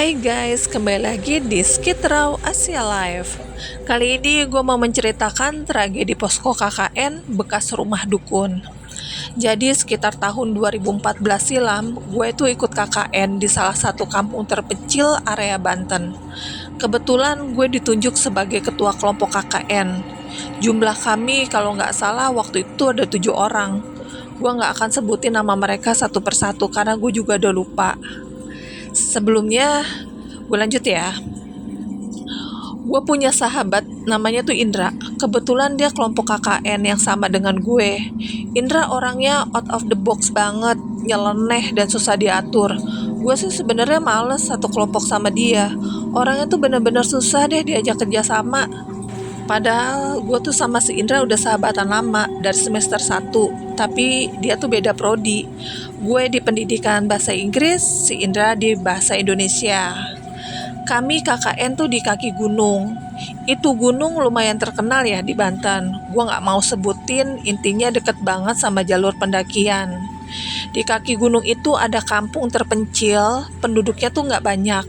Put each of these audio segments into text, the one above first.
Hai guys, kembali lagi di Skid Row Asia Live. Kali ini gue mau menceritakan tragedi posko KKN bekas rumah dukun. Jadi sekitar tahun 2014 silam, gue itu ikut KKN di salah satu kampung terpencil area Banten. Kebetulan gue ditunjuk sebagai ketua kelompok KKN. Jumlah kami kalau nggak salah waktu itu ada 7 orang. Gue nggak akan sebutin nama mereka satu persatu karena gue juga udah lupa. Sebelumnya, gue lanjut ya. Gue punya sahabat namanya tuh Indra. Kebetulan dia kelompok KKN yang sama dengan gue. Indra orangnya out of the box banget, nyeleneh dan susah diatur. Gue sih sebenarnya males satu kelompok sama dia. Orangnya tuh bener-bener susah deh diajak kerjasama. Padahal gue tuh sama si Indra udah sahabatan lama dari semester 1, tapi dia tuh beda prodi. Gue di pendidikan bahasa Inggris, si Indra di bahasa Indonesia. Kami KKN tuh di kaki gunung. Itu gunung lumayan terkenal ya di Banten. Gue gak mau sebutin, intinya deket banget sama jalur pendakian. Di kaki gunung itu ada kampung terpencil, penduduknya tuh gak banyak.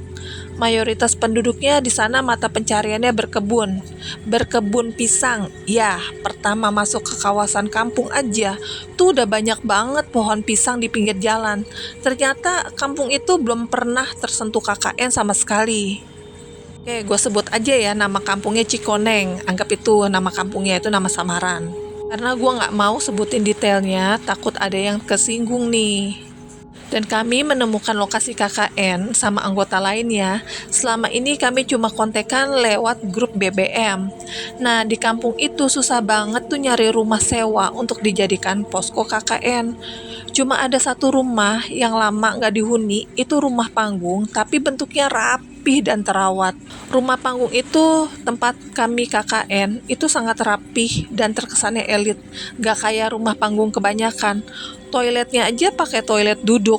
Mayoritas penduduknya di sana mata pencariannya berkebun pisang. Ya, pertama masuk ke kawasan kampung aja, tuh udah banyak banget pohon pisang di pinggir jalan. Ternyata kampung itu belum pernah tersentuh KKN sama sekali. Oke, gue sebut aja ya nama kampungnya Cikoneng. Anggap itu nama kampungnya, itu nama samaran. Karena gue gak mau sebutin detailnya, takut ada yang kesinggung nih. Dan kami menemukan lokasi KKN sama anggota lainnya. Selama ini kami cuma kontekan lewat grup BBM. Nah, di kampung itu susah banget tuh nyari rumah sewa untuk dijadikan posko KKN. Cuma ada satu rumah yang lama gak dihuni, itu rumah panggung, tapi bentuknya rapih dan terawat. Rumah panggung itu tempat kami KKN, itu sangat rapih dan terkesannya elit. Gak kayak rumah panggung kebanyakan. Toiletnya aja pakai toilet duduk.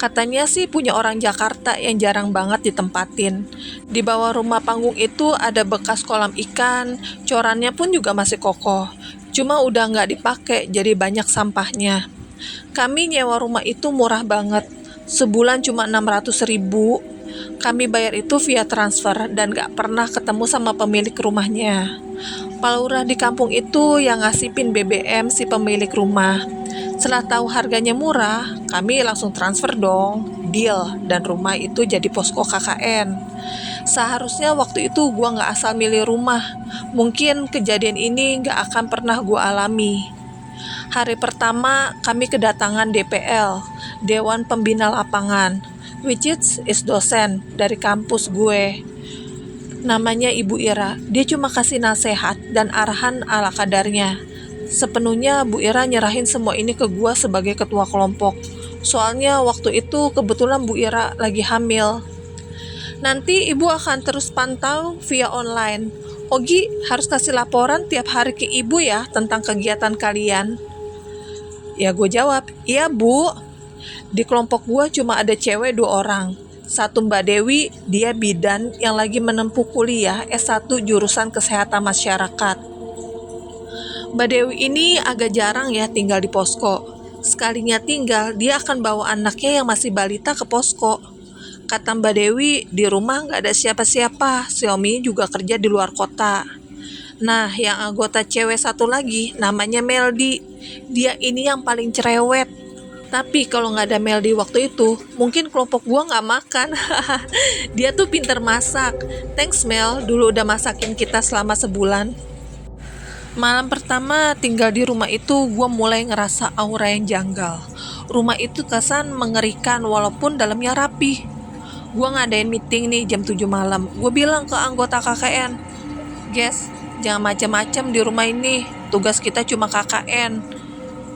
Katanya sih punya orang Jakarta yang jarang banget ditempatin. Di bawah rumah panggung itu ada bekas kolam ikan, corannya pun juga masih kokoh. Cuma udah nggak dipakai, jadi banyak sampahnya. Kami nyewa rumah itu murah banget. Sebulan cuma 600.000. Kami bayar itu via transfer dan nggak pernah ketemu sama pemilik rumahnya. Palurah di kampung itu yang ngasipin BBM si pemilik rumah. Setelah tahu harganya murah, kami langsung transfer dong, deal, dan rumah itu jadi posko KKN. Seharusnya waktu itu gue gak asal milih rumah, mungkin kejadian ini gak akan pernah gue alami. Hari pertama kami kedatangan DPL, Dewan Pembina Lapangan, which is dosen dari kampus gue. Namanya Ibu Ira, dia cuma kasih nasihat dan arahan ala kadarnya. Sepenuhnya Bu Ira nyerahin semua ini ke gua sebagai ketua kelompok. Soalnya waktu itu kebetulan Bu Ira lagi hamil. Nanti ibu akan terus pantau via online. Ogi harus kasih laporan tiap hari ke ibu ya tentang kegiatan kalian. Ya gue jawab, iya Bu. Di kelompok gua cuma ada cewek 2 orang. Satu Mbak Dewi, dia bidan yang lagi menempuh kuliah S1 jurusan kesehatan masyarakat. Mbak Dewi ini agak jarang ya tinggal di posko. Sekalinya tinggal, dia akan bawa anaknya yang masih balita ke posko. Kata Mbak Dewi, di rumah gak ada siapa-siapa, si Omi juga kerja di luar kota. Nah, yang anggota cewek satu lagi, namanya Meldi. Dia ini yang paling cerewet. Tapi kalau gak ada Meldi waktu itu, mungkin kelompok gua gak makan. Dia tuh pinter masak. Thanks Mel, dulu udah masakin kita selama sebulan. Malam pertama tinggal di rumah itu, gue mulai ngerasa aura yang janggal. Rumah itu kesan mengerikan walaupun dalamnya rapi. Gue ngadain meeting nih jam 7 malam. Gue bilang ke anggota KKN, guys, jangan macam-macam di rumah ini. Tugas kita cuma KKN.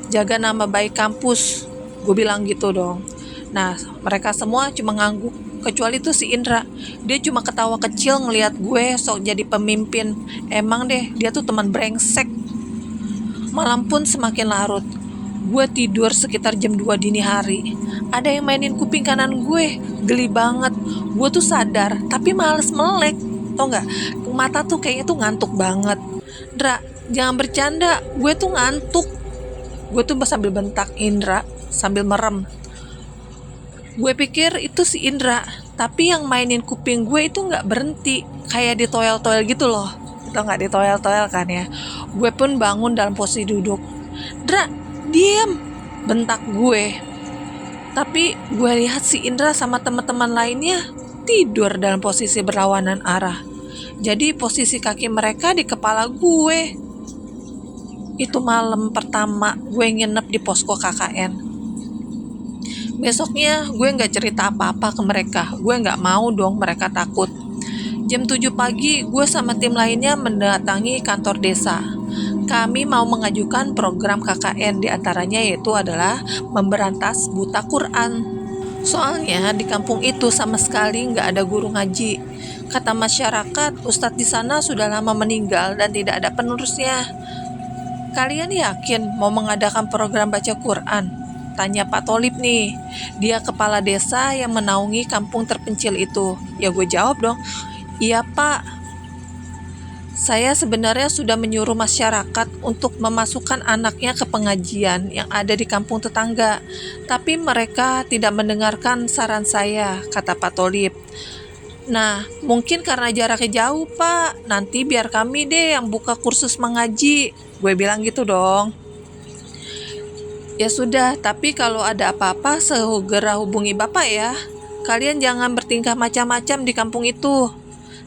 Jaga nama baik kampus. Gue bilang gitu dong. Nah, mereka semua cuma ngangguk. Kecuali tuh si Indra, dia cuma ketawa kecil ngelihat gue sok jadi pemimpin. Emang deh, dia tuh teman brengsek. Malam pun semakin larut. Gue tidur sekitar jam 2 dini hari. Ada yang mainin kuping kanan gue, geli banget. Gue tuh sadar, tapi males melek. Tau gak, mata tuh kayaknya tuh ngantuk banget. Indra, jangan bercanda, gue tuh ngantuk. Gue tuh sambil bentak Indra, sambil merem. Gue pikir itu si Indra, tapi yang mainin kuping gue itu nggak berhenti, kayak ditoel-toel gitu loh. Itu nggak ditoel-toel kan ya. Gue pun bangun dalam posisi duduk. Dra, diem, bentak gue. Tapi gue lihat si Indra sama teman-teman lainnya tidur dalam posisi berlawanan arah. Jadi posisi kaki mereka di kepala gue. Itu malam pertama gue nginep di posko KKN. Besoknya gue gak cerita apa-apa ke mereka. Gue gak mau dong mereka takut. Jam 7 pagi gue sama tim lainnya mendatangi kantor desa. Kami mau mengajukan program KKN, diantaranya yaitu adalah memberantas buta Quran. Soalnya di kampung itu sama sekali nggak ada guru ngaji. Kata masyarakat, ustadz di sana sudah lama meninggal dan tidak ada penerusnya. Kalian yakin mau mengadakan program baca Quran? Tanya Pak Tolib nih. Dia kepala desa yang menaungi kampung terpencil itu. Ya gue jawab dong, iya Pak. Saya sebenarnya sudah menyuruh masyarakat untuk memasukkan anaknya ke pengajian yang ada di kampung tetangga. Tapi mereka tidak mendengarkan saran saya, kata Pak Tolib. Nah, mungkin karena jaraknya jauh, Pak. Nanti biar kami deh yang buka kursus mengaji. Gue bilang gitu dong. Ya sudah, tapi kalau ada apa-apa segera hubungi Bapak ya. Kalian jangan bertingkah macam-macam di kampung itu.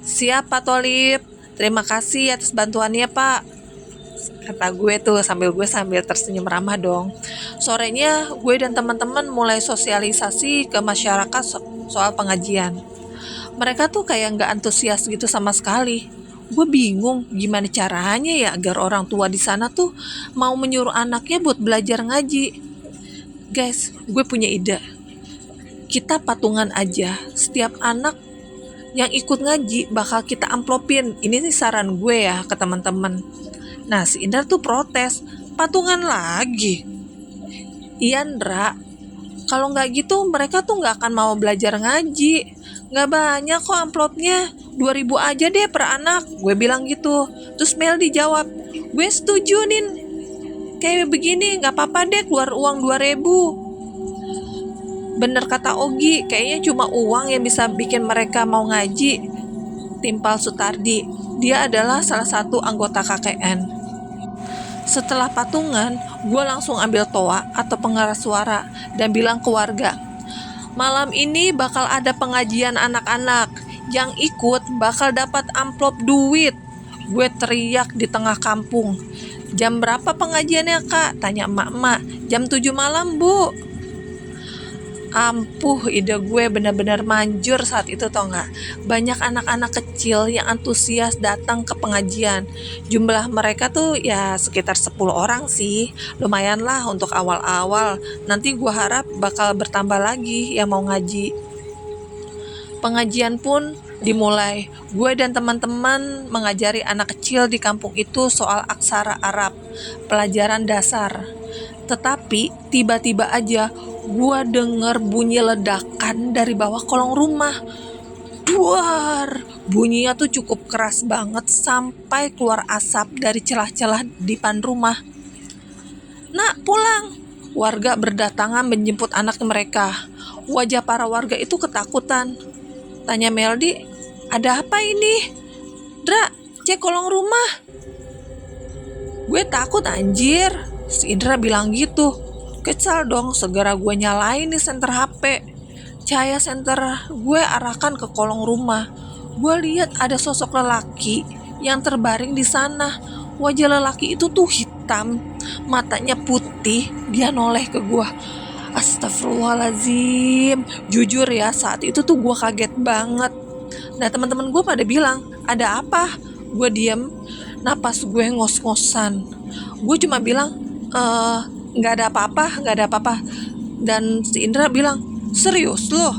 Siap, Pak Tolib. Terima kasih atas bantuannya, Pak. Kata gue tuh sambil tersenyum ramah dong. Sorenya gue dan teman-teman mulai sosialisasi ke masyarakat soal pengajian. Mereka tuh kayak gak antusias gitu sama sekali. Gue bingung gimana caranya ya agar orang tua di sana tuh mau menyuruh anaknya buat belajar ngaji. Guys, gue punya ide. Kita patungan aja, setiap anak yang ikut ngaji bakal kita amplopin. Ini nih saran gue ya ke teman-teman. Nah, si Indra tuh protes, patungan lagi. Iya Ndra, kalau nggak gitu mereka tuh nggak akan mau belajar ngaji. Nggak banyak kok amplopnya, 2.000 aja deh per anak. Gue bilang gitu. Terus Mel dijawab, gue setuju Nin. Kayak begini nggak apa-apa deh keluar uang 2.000. Bener kata Ogi, kayaknya cuma uang yang bisa bikin mereka mau ngaji. Timpal Sutardi, dia adalah salah satu anggota KKN. Setelah patungan, gue langsung ambil toa atau pengeras suara dan bilang ke warga, malam ini bakal ada pengajian anak-anak. Yang ikut bakal dapat amplop duit. Gue teriak di tengah kampung. Jam berapa pengajiannya kak? Tanya emak-emak. Jam 7 malam bu. Ampuh, ide gue benar-benar manjur saat itu tau gak? Banyak anak-anak kecil yang antusias datang ke pengajian. Jumlah mereka tuh ya sekitar 10 orang sih. Lumayan lah untuk awal-awal. Nanti gue harap bakal bertambah lagi yang mau ngaji. Pengajian pun dimulai. Gue dan teman-teman mengajari anak kecil di kampung itu soal aksara Arab, pelajaran dasar. Tetapi tiba-tiba aja gue denger bunyi ledakan dari bawah kolong rumah. Duar! Bunyinya tuh cukup keras banget sampai keluar asap dari celah-celah di depan rumah. Nak, pulang! Warga berdatangan menjemput anak mereka. Wajah para warga itu ketakutan. Tanya Meldi, ada apa ini? Dra, cek kolong rumah. Gue takut anjir. Si Indra bilang gitu. Kesal dong, segera gue nyalain nih senter HP. Cahaya senter gue arahkan ke kolong rumah. Gue lihat ada sosok lelaki yang terbaring di sana. Wajah lelaki itu tuh hitam, matanya putih. Dia noleh ke gue. Astagfirullahaladzim. Jujur ya, saat itu tuh gue kaget banget. Nah, teman-teman gue pada bilang, ada apa? Gue diem, napas gue ngos-ngosan. Gue cuma bilang, nggak ada apa-apa. Dan si Indra bilang, serius loh?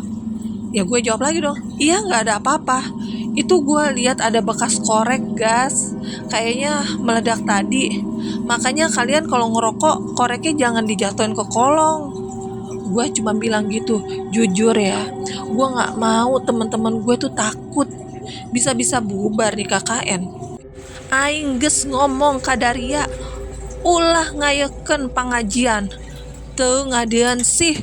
Ya gue jawab lagi dong, iya nggak ada apa-apa. Itu gue lihat ada bekas korek gas, kayaknya meledak tadi. Makanya kalian kalau ngerokok, koreknya jangan dijatuhin ke kolong. Gue cuma bilang gitu. Jujur ya, gue nggak mau teman-teman gue tuh takut bisa-bisa bubar di KKN. Aing geus ngomong kadaria, ulah ngayeken pengajian teu ngadean sih.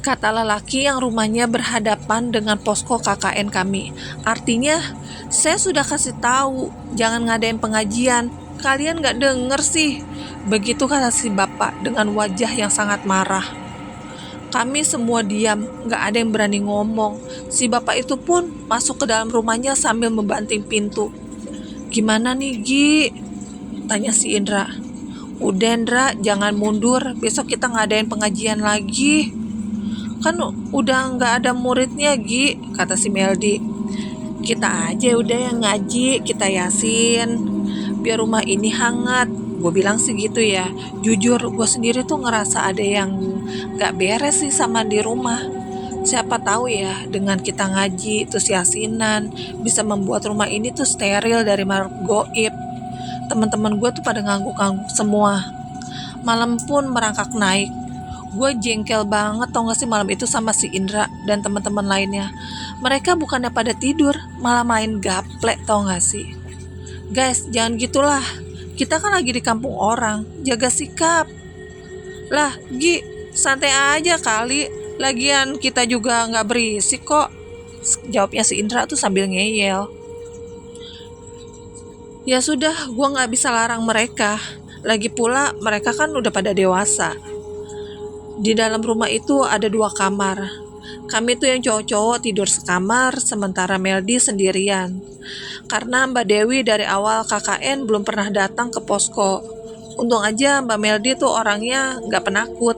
kata lelaki yang rumahnya berhadapan dengan posko KKN kami. Artinya, saya sudah kasih tahu, jangan ngadain pengajian. Kalian gak denger sih. Begitu kata si bapak dengan wajah yang sangat marah. Kami semua diam, gak ada yang berani ngomong. Si bapak itu pun masuk ke dalam rumahnya sambil membanting pintu. Gimana nih Gi? Tanya si Indra. Udah Indra, jangan mundur, besok kita ngadain pengajian lagi. Kan udah gak ada muridnya Gi, kata si Meldi. Kita aja udah yang ngaji, kita yasin, biar rumah ini hangat. Gue bilang sih gitu ya. Jujur gue sendiri tuh ngerasa ada yang gak beres sih sama di rumah. Siapa tahu ya dengan kita ngaji terus yasinan bisa membuat rumah ini tuh steril dari makhluk goib. Teman-teman gue tuh pada ngangguk-ngangguk semua. Malam pun merangkak naik. Gue jengkel banget tau gak sih malam itu sama si Indra dan teman-teman lainnya. Mereka bukannya pada tidur, malah main gaplek tau gak sih. Guys, jangan gitulah. Kita kan lagi di kampung orang, jaga sikap. Lah, Gi, santai aja kali. Lagian kita juga gak berisik kok. Jawabnya si Indra tuh sambil ngeyel. Ya sudah, gue gak bisa larang mereka. Lagi pula mereka kan udah pada dewasa. Di dalam rumah itu ada 2 kamar. Kami tuh yang cowok-cowok tidur sekamar, sementara Meldi sendirian. Karena Mbak Dewi dari awal KKN belum pernah datang ke posko. Untung aja Mbak Meldi tuh orangnya gak penakut.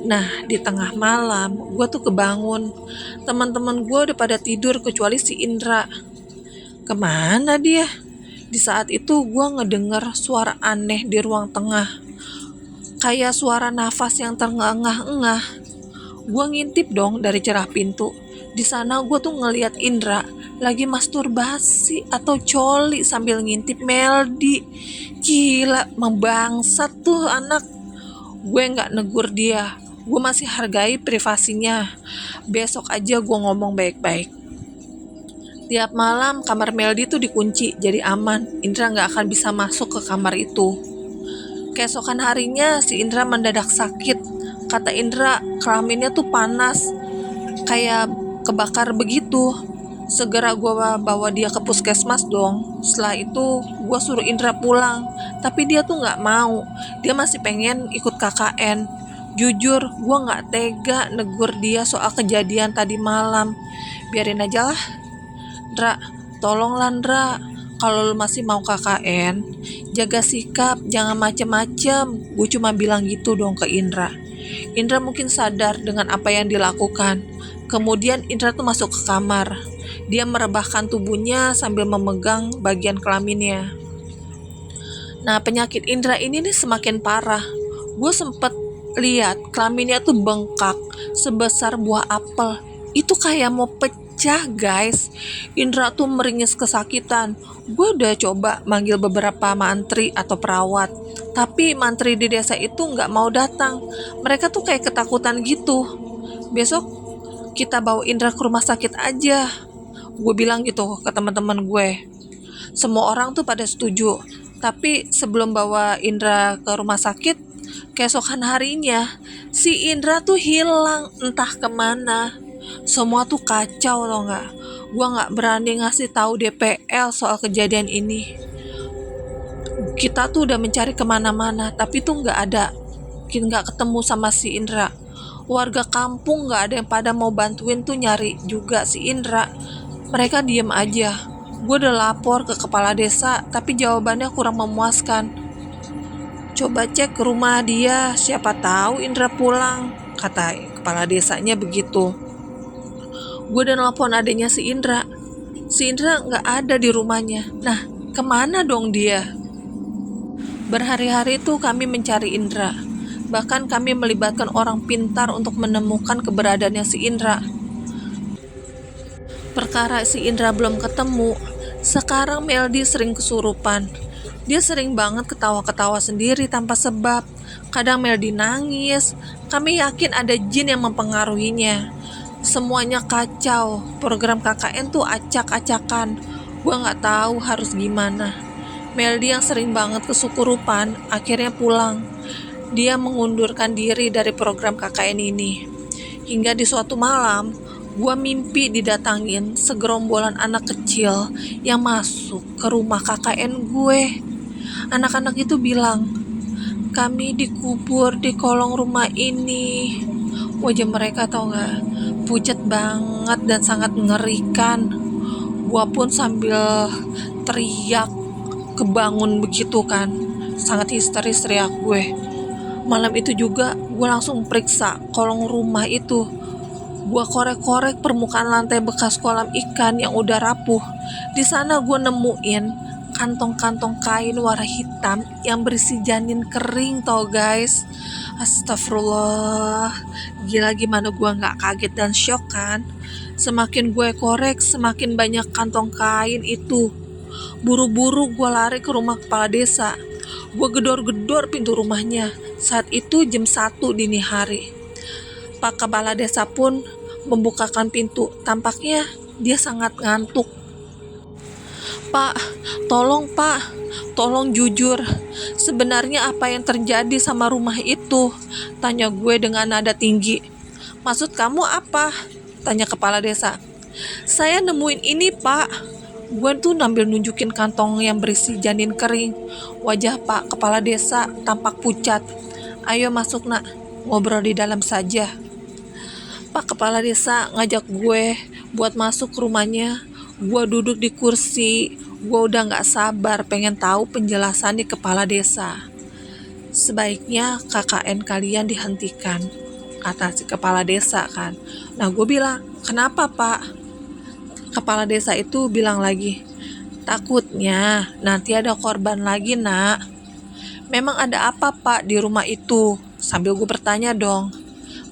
Nah, di tengah malam gue tuh kebangun. Teman-teman gue udah pada tidur kecuali si Indra. Kemana dia? Di saat itu gue ngedenger suara aneh di ruang tengah. Kayak suara nafas yang terengah-engah. Gue ngintip dong dari celah pintu. Di sana gue tuh ngeliat Indra lagi masturbasi atau coli sambil ngintip Meldi. Gila, membangsat tuh anak. Gue gak negur dia. Gue masih hargai privasinya. Besok aja gue ngomong baik-baik. Tiap malam kamar Meldi tuh dikunci jadi aman. Indra gak akan bisa masuk ke kamar itu. Keesokan harinya si Indra mendadak sakit. Kata Indra kelaminnya tuh panas, kayak kebakar begitu. Segera gue bawa dia ke puskesmas dong. Setelah itu gue suruh Indra pulang, tapi dia tuh gak mau. Dia masih pengen ikut KKN. Jujur gue gak tega negur dia soal kejadian tadi malam. Biarin aja lah. Ndra, tolonglah Ndra, kalau lu masih mau KKN, jaga sikap, jangan macem-macem. Gue cuma bilang gitu dong ke Indra. Indra mungkin sadar dengan apa yang dilakukan. Kemudian Indra tuh masuk ke kamar. Dia merebahkan tubuhnya sambil memegang bagian kelaminnya. Nah, penyakit Indra ini nih semakin parah. Gue sempet lihat kelaminnya tuh bengkak sebesar buah apel. Itu kayak mau pecah guys. Indra tuh meringis kesakitan. Gue udah coba manggil beberapa mantri atau perawat, tapi mantri di desa itu gak mau datang. Mereka tuh kayak ketakutan gitu. Besok kita bawa Indra ke rumah sakit aja, gue bilang gitu ke teman-teman gue. Semua orang tuh pada setuju. Tapi sebelum bawa Indra ke rumah sakit, keesokan harinya si Indra tuh hilang entah kemana. Semua tuh kacau tau gak. Gue gak berani ngasih tahu DPL soal kejadian ini. Kita tuh udah mencari kemana-mana, tapi tuh gak ada. Gak ketemu sama si Indra. Warga kampung gak ada yang pada mau bantuin tuh nyari juga si Indra. Mereka diem aja. Gue udah lapor ke kepala desa, tapi jawabannya kurang memuaskan. Coba cek ke rumah dia, siapa tahu Indra pulang, kata kepala desanya begitu. Gue udah nelpon adanya si Indra. Si Indra gak ada di rumahnya. Nah, kemana dong dia? Berhari-hari tuh kami mencari Indra. Bahkan kami melibatkan orang pintar untuk menemukan keberadaannya si Indra. Perkara si Indra belum ketemu. Sekarang Meldi sering kesurupan. Dia sering banget ketawa-ketawa sendiri tanpa sebab. Kadang Meldi nangis. Kami yakin ada jin yang mempengaruhinya. Semuanya kacau. Program KKN tuh acak-acakan. Gue gak tahu harus gimana. Meldi yang sering banget kesurupan akhirnya pulang. Dia mengundurkan diri dari program KKN ini. Hingga di suatu malam, gua mimpi didatangin segerombolan anak kecil yang masuk ke rumah KKN gue. Anak-anak itu bilang, kami dikubur di kolong rumah ini. Wajah mereka tau gak, pucat banget dan sangat mengerikan. Gua pun sambil teriak, kebangun begitu kan, sangat histeris teriak gue. Malam itu juga gue langsung periksa kolong rumah itu. Gue korek-korek permukaan lantai bekas kolam ikan yang udah rapuh. Di sana gue nemuin kantong-kantong kain warna hitam yang berisi janin kering tau guys. Astagfirullah, gila gimana gue gak kaget dan shock kan. Semakin gue korek, semakin banyak kantong kain itu. Buru-buru gue lari ke rumah kepala desa. Gue gedor-gedor pintu rumahnya. Saat itu jam 1 dini hari. Pak Kepala Desa pun membukakan pintu. Tampaknya dia sangat ngantuk. Pak, tolong jujur. Sebenarnya apa yang terjadi sama rumah itu? Tanya gue dengan nada tinggi. Maksud kamu apa? Tanya kepala desa. Saya nemuin ini, Pak. Gue tuh sambil nunjukin kantong yang berisi janin kering. Wajah Pak Kepala Desa tampak pucat. Ayo masuk nak, ngobrol di dalam saja. Pak Kepala Desa ngajak gue buat masuk ke rumahnya. Gue duduk di kursi. Gue udah gak sabar pengen tahu penjelasan di Kepala Desa. Sebaiknya KKN kalian dihentikan, kata si Kepala Desa kan. Nah gue bilang, kenapa Pak? Kepala desa itu bilang lagi, takutnya nanti ada korban lagi nak. Memang ada apa Pak di rumah itu? Sambil gue bertanya dong.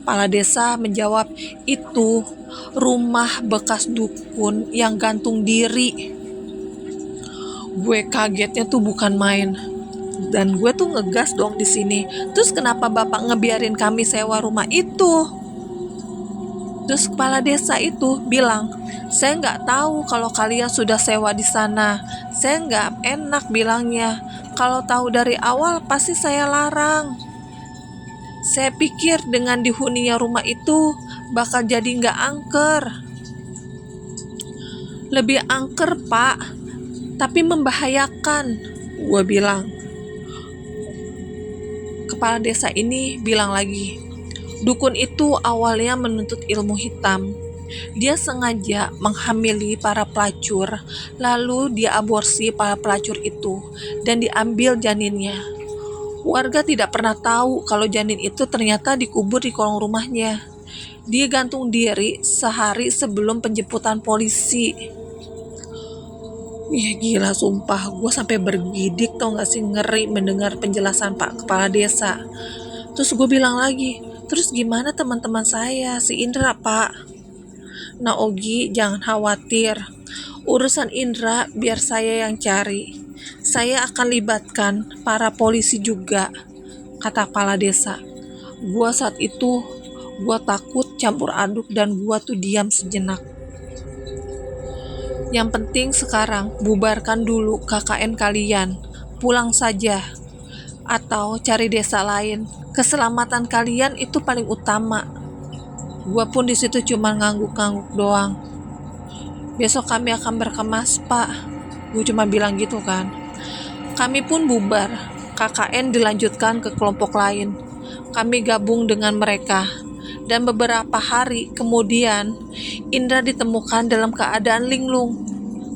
Kepala desa menjawab, itu rumah bekas dukun yang gantung diri. Gue kagetnya tuh bukan main. Dan gue tuh ngegas dong di sini. Terus kenapa Bapak ngebiarin kami sewa rumah itu? Terus kepala desa itu bilang, saya nggak tahu kalau kalian sudah sewa di sana. Saya nggak enak bilangnya. Kalau tahu dari awal pasti saya larang. Saya pikir dengan dihuninya rumah itu bakal jadi nggak angker. Lebih angker Pak, tapi membahayakan, gue bilang. Kepala desa ini bilang lagi, dukun itu awalnya menuntut ilmu hitam. Dia sengaja menghamili para pelacur, lalu dia aborsi para pelacur itu dan diambil janinnya. Warga tidak pernah tahu kalau janin itu ternyata dikubur di kolong rumahnya. Dia gantung diri sehari sebelum penjemputan polisi. Ya gila sumpah, gue sampai bergidik tau gak sih, ngeri mendengar penjelasan Pak Kepala Desa. Terus gue bilang lagi, terus gimana teman-teman saya, si Indra Pak? Nah Ogi, jangan khawatir. Urusan Indra biar saya yang cari. Saya akan libatkan para polisi juga, kata kepala desa. Gua saat itu, gua takut campur aduk dan gua tuh diam sejenak. Yang penting sekarang bubarkan dulu KKN kalian. Pulang saja. Atau cari desa lain. Keselamatan kalian itu paling utama. Gua pun di situ cuma ngangguk-ngangguk doang. Besok kami akan berkemas Pak. Gue cuma bilang gitu kan. Kami pun bubar. KKN dilanjutkan ke kelompok lain. Kami gabung dengan mereka. Dan beberapa hari kemudian Indra ditemukan dalam keadaan linglung.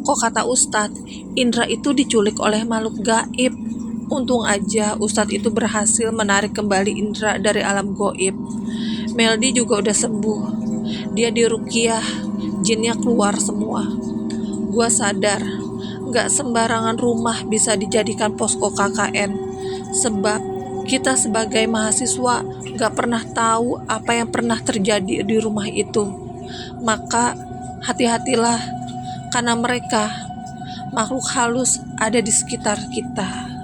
Kok kata Ustadz, Indra itu diculik oleh makhluk gaib. Untung aja Ustadz itu berhasil menarik kembali Indra dari alam gaib. Meldi juga udah sembuh. Dia diruqyah, jinnya keluar semua. Gua sadar, gak sembarangan rumah bisa dijadikan posko KKN. Sebab kita sebagai mahasiswa gak pernah tahu apa yang pernah terjadi di rumah itu. Maka hati-hatilah, karena mereka makhluk halus ada di sekitar kita.